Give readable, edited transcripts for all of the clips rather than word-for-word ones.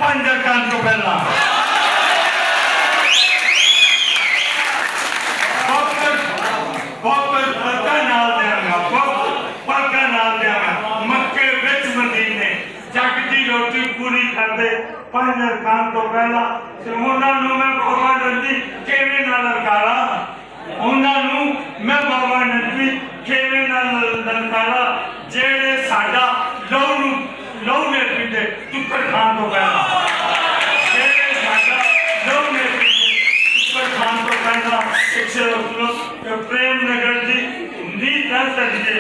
5 अरकान तो पहला मक्के विच मदीने जग की रोटी पूरी करते 5 अरकान तो पहला उन्होंने मैं बाबा नंदी किवें नाल ललकारा उन्होंने मैं बाबा नंदी किवें नाल ललकारा जेड़े साडा लहू ने पीते टुक्कर खान तो पहला जेड़े साडा लहू ने पीते टुक्कर खान तो पहला प्रेम नगर जी नी दस सके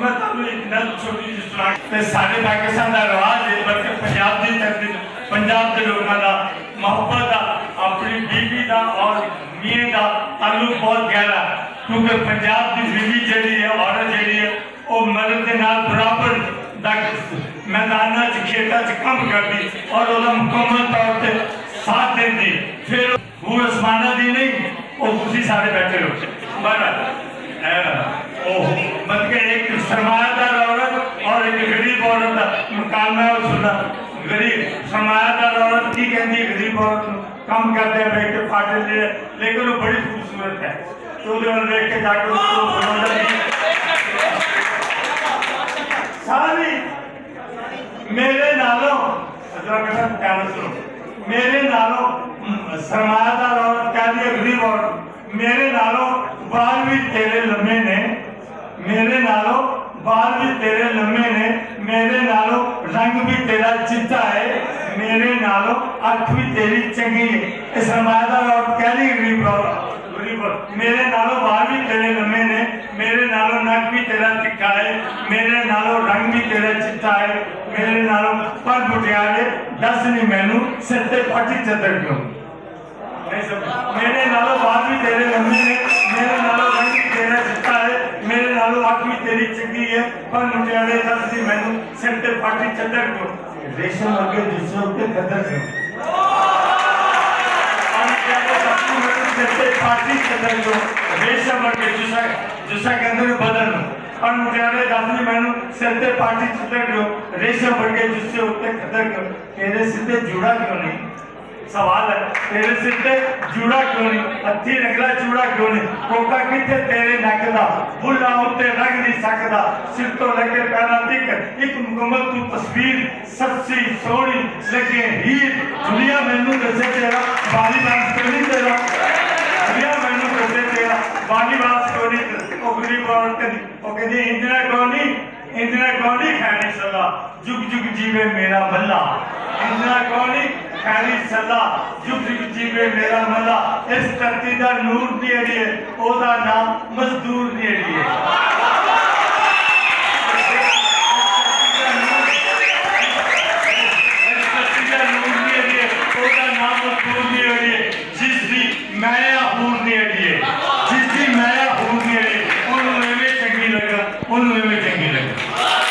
मैं एक गल छोटी जी सुना सारे पाकिस्तान का रिवाज है बल्कि पंजाब की धरती पंजाब के लोगों का मोहब्बत का अपनी बीवी का और मियाँ का ताल्लुक बहुत गहरा क्योंकि पंजाब की बीवी जी है औरत जी है वो मर्द के नाल बराबर मैदान खेतों काम करती और वह मुकम्मल तौर पर साथ देती फिर वो आसमाना दी नहीं वो तुम सारे बैठे हो बराबर मतलब एक सरमायादार औरत और एक गरीब औरत का मकान में सुना गरीब सरमायादार औरत की कहती है गरीब औरत कम करते हैं बैठ के फाटे ले लेकिन वो बड़ी खूबसूरत है तो देख के जाकर सारी मेरे नालों ध्यान सुनो मेरे नालों सरमायादार औरत कह दी गरीब औरत मेरे नालों बाल भी तेरे लम्बे ने मेरे नालों बाल भी तेरे लम्बे ने मेरे नालों रंग भी तेरा चिट्टा है मेरे नालों अख भी तेरी चंगी है इस सरमायादार औरत कह रही गरीब मेरे नालों बाल भी तेरे लम्बे ने मेरे नालों नक भी तेरा तिखा है मेरे नालों रंग भी तेरा चिट्टा है मेरे नालों पर मुटियारे दस नहीं मैनू सिर ते फटी चदर क्यों मेरे नालों बाल भी तेरे लम्बे ने मेरे नालों रंग भी तेरा चिट्टा है मेरे नालों आँख भी तेरी चंगी है पर मुटियारे दस दी मैनू सिर ते फाटी चदर क्यों रेशम वर्गे जिससे उठे कदर क्यों सिर ते फाटी चदर क्यों रेशम वर्गे जिसा के अंदर बदन पर मुटियारे दस दी मैनू सिर ते फाटी चदर क्यों रेशम वर्गे जिससे उठे कदर क्यों तेरे सिद्धे जुड़ा क्यों नहीं सवाल है तेरे सिर ते जूड़ा क्यों नहीं हथी रगला चूड़ा क्यों नहीं कोका किथे तेरे नक दा बुल्ला उत्ते रंग नहीं सकदा सिर तो लेके पैरां तक एक मुकम्मल तू तस्वीर सच्ची सोहनी लगे हीर दुनिया मैनू दसे तेरा बाली बास क्यों नहीं तेरा दुनिया मैनू दसे तेरा बाली बास क्यों नहीं ओ गरीब औरत ओ कहदी इंजना कौनी खैरी सदा जुग जुग जीवे मेरा मल्ला इंजना कौनी खैरी सदा जुग जुग जीवे मेरा मल्ला इस धरती का नूर दी अड़िए ओदा नाम मजदूर दी अड़िए जिसकी माया हूर दी अड़िए जिसकी माया हूर दी अड़िए उन्होंने चंगी लगा